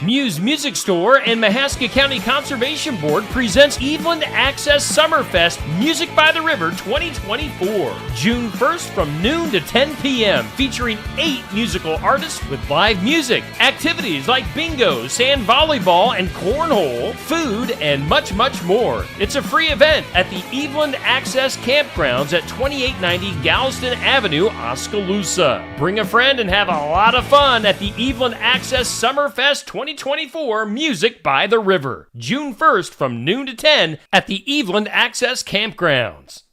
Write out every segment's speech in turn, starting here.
Muse Music Store and Mahaska County Conservation Board presents Eveland Access Summerfest Music by the River 2024. June 1st from noon to 10 p.m. featuring 8 musical artists with live music, activities like bingo, sand volleyball, and cornhole, food, and much, much more. It's a free event at the Eveland Access Campgrounds at 2890 Galveston Avenue, Oskaloosa. Bring a friend and have a lot of fun at the Eveland Access Summerfest 2024 Music by the River, June 1st from noon to 10 at the Eveland Access Campgrounds.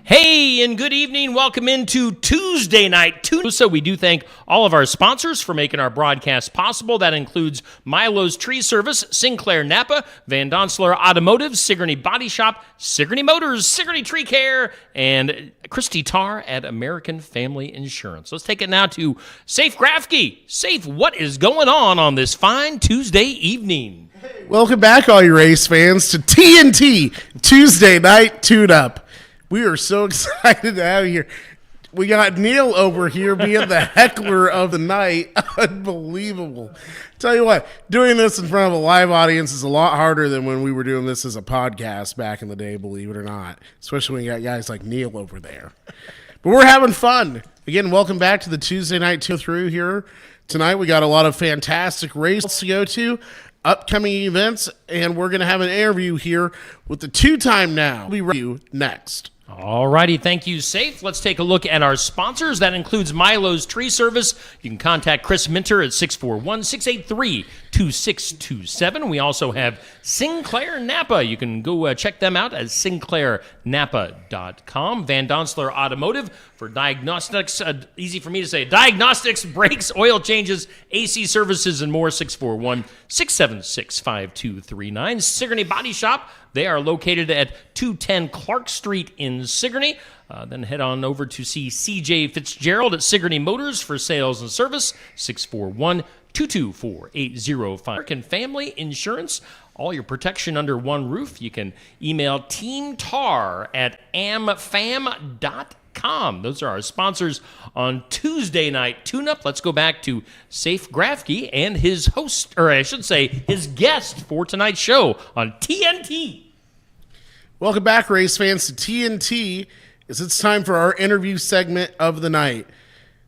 Hey, and good evening. Welcome into Tuesday Night Tune. So we do thank all of our sponsors for making our broadcast possible. That includes Milo's Tree Service, Sinclair Napa, Van Donsler Automotive, Sigourney Body Shop, Sigourney Motors, Sigourney Tree Care, and Christy Tarr at American Family Insurance. Let's take it now to Safe Grafke. Safe, what is going on this fine Tuesday evening? Welcome back, all you race fans, to TNT Tuesday Night Tune-Up. We are so excited to have you here. We got Neil over here being the heckler of the night. Unbelievable. Tell you what, doing this in front of a live audience is a lot harder than when we were doing this as a podcast back in the day, believe it or not. Especially when you got guys like Neil over there. But we're having fun. Again, welcome back to the Tuesday Night Through here. Tonight we got a lot of fantastic races to go to, upcoming events, and we're going to have an interview here with the two-time now. We'll be review next. Alrighty, thank you, Safe. Let's take a look at our sponsors. That includes Milo's Tree Service. You can contact Chris Minter at 641-683-2627. We also have Sinclair Napa. You can go check them out at sinclairnapa.com. Van Donsler Automotive for diagnostics, easy for me to say, diagnostics, brakes, oil changes, AC services, and more, 641-676-5239. Sigourney Body Shop. They are located at 210 Clark Street in Sigourney. Then head on over to see CJ Fitzgerald at Sigourney Motors for sales and service, 641-224-8005. American Family Insurance, all your protection under one roof. You can email teamtar at amfam.com. Those are our sponsors on Tuesday Night Tune-Up. Let's go back to Safe Grafke and his host, or I should say his guest for tonight's show on TNT. Welcome back, race fans, to TNT. It's time for our interview segment of the night.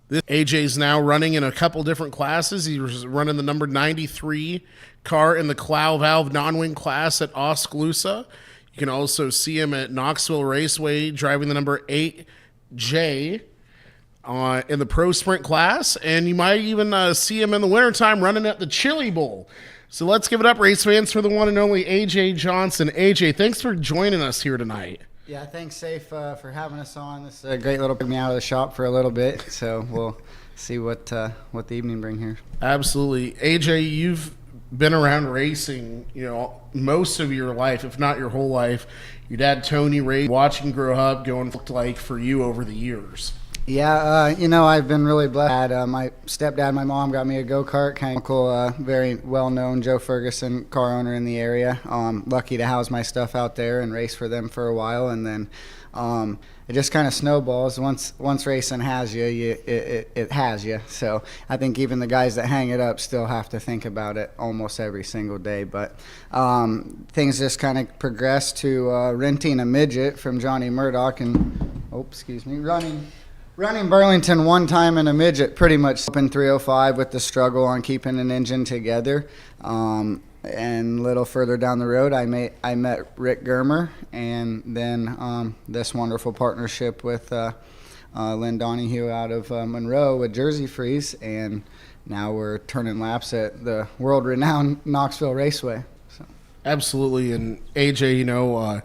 AJ's now running in a couple different classes. He's running the number 93 car in the Clow Valve non-wing class at Oskaloosa. You can also see him at Knoxville Raceway driving the number 8J in the Pro Sprint class. And you might even see him in the wintertime running at the Chili Bowl. So let's give it up, race fans, for the one and only AJ Johnson. AJ, thanks for joining us here tonight. Yeah, thanks, Safe, for having us on. This is a great little put me out of the shop for a little bit, so we'll see what the evening bring here. Absolutely. AJ, you've been around racing, most of your life, if not your whole life. Your dad, Tony, raced, watching grow up, going looked like for you over the years. Yeah, I've been really blessed. My stepdad, my mom got me a go-kart, kind of cool, very well-known Joe Ferguson car owner in the area. Lucky to house my stuff out there and race for them for a while, and then it just kind of snowballs. Once racing has you, it has you. So I think even the guys that hang it up still have to think about it almost every single day. But things just kind of progressed to renting a midget from Johnny Murdoch and, running Burlington one time in a midget, pretty much up in 305 with the struggle on keeping an engine together. And a little further down the road, I met Rick Germer, and then this wonderful partnership with Lynn Donahue out of Monroe with Jersey Freeze, and now we're turning laps at the world-renowned Knoxville Raceway. So. Absolutely, and AJ,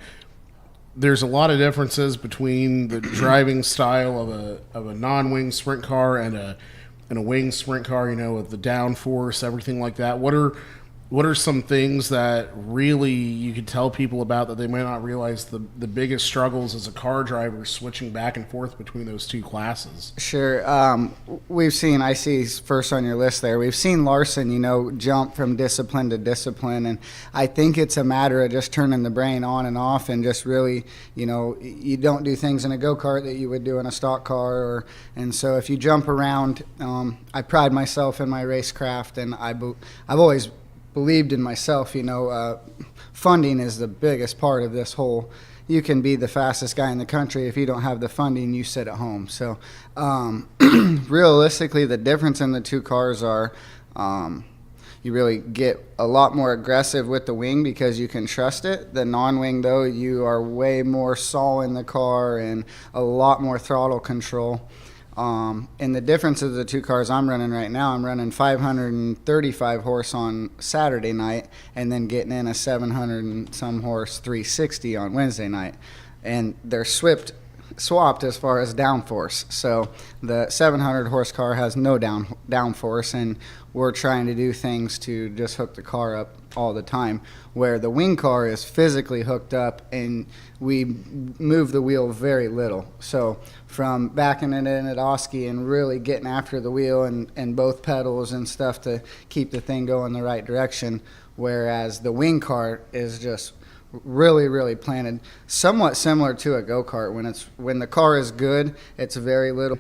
there's a lot of differences between the driving style of a non-wing sprint car and a in a wing sprint car, with the downforce, everything like that. What are some things that really you could tell people about that they might not realize the biggest struggles as a car driver switching back and forth between those two classes? Sure. I see first on your list there, we've seen Larson, jump from discipline to discipline. And I think it's a matter of just turning the brain on and off and just really, you don't do things in a go-kart that you would do in a stock car. And so if you jump around, I pride myself in my racecraft, and I've always believed in myself. Funding is the biggest part of this whole. You can be the fastest guy in the country. If you don't have the funding, you sit at home. So realistically, the difference in the two cars are you really get a lot more aggressive with the wing because you can trust it. The non-wing, though, you are way more saw in the car and a lot more throttle control. And the difference of the two cars I'm running right now, I'm running 535 horse on Saturday night and then getting in a 700 and some horse 360 on Wednesday night. And they're swapped as far as downforce. So the 700 horse car has no downforce, and we're trying to do things to just hook the car up all the time, where the wing car is physically hooked up and we move the wheel very little. So from backing it in at Oski and really getting after the wheel and both pedals and stuff to keep the thing going the right direction, whereas the wing car is just really, really planted, somewhat similar to a go-kart. When the car is good, it's very little.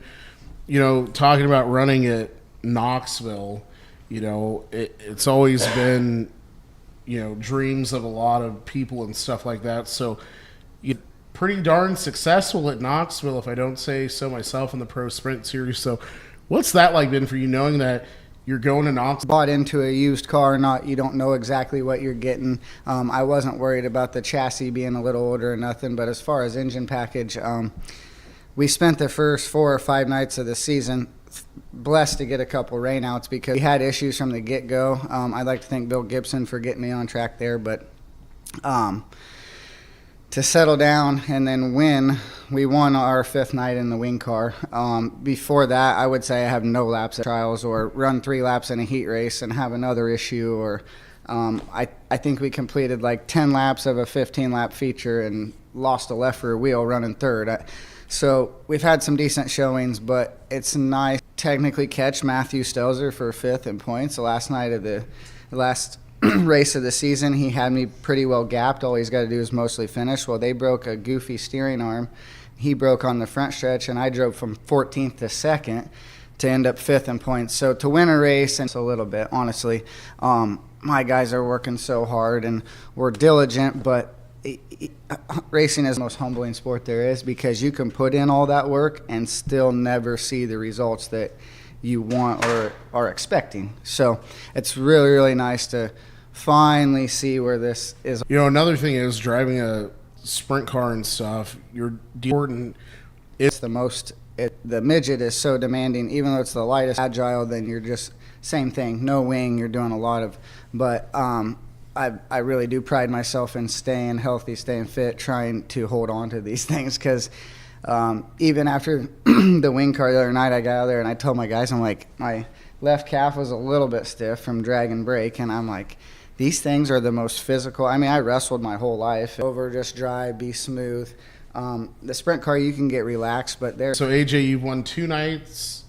Talking about running at Knoxville, it's always been, dreams of a lot of people and stuff like that. So you're pretty darn successful at Knoxville, if I don't say so myself, in the Pro Sprint Series. So what's that like been for you, knowing that you're going to Knoxville? Bought into a used car, you don't know exactly what you're getting. I wasn't worried about the chassis being a little older or nothing, but as far as engine package, we spent the first 4 or 5 nights of the season blessed to get a couple rainouts because we had issues from the get-go. I'd like to thank Bill Gibson for getting me on track there, but to settle down and then win, we won our 5th night in the wing car. Before that, I would say I have no laps at trials or run 3 laps in a heat race and have another issue, or I think we completed like 10 laps of a 15-lap feature and lost a left rear wheel running 3rd. So we've had some decent showings, but it's nice to technically catch Matthew Stelzer for 5th in points. The last night of the last race of the season, he had me pretty well gapped. All he's got to do is mostly finish. Well, they broke a goofy steering arm. He broke on the front stretch, and I drove from 14th to 2nd to end up 5th in points. So to win a race, and it's a little bit, honestly, my guys are working so hard, and we're diligent, but racing is the most humbling sport there is because you can put in all that work and still never see the results that you want or are expecting. So it's really, really nice to finally see where this is. Another thing is driving a sprint car and stuff. You're important. It's the most. The midget is so demanding, even though it's the lightest agile. Then you're just same thing. No wing. You're doing a lot of, but I really do pride myself in staying healthy, staying fit, trying to hold on to these things because even after the wing car the other night, I got out there and I told my guys, I'm like, my left calf was a little bit stiff from drag and brake, and I'm like, these things are the most physical. I mean, I wrestled my whole life. Over, just drive, be smooth. The sprint car, you can get relaxed, but there. So AJ, you've won 2 nights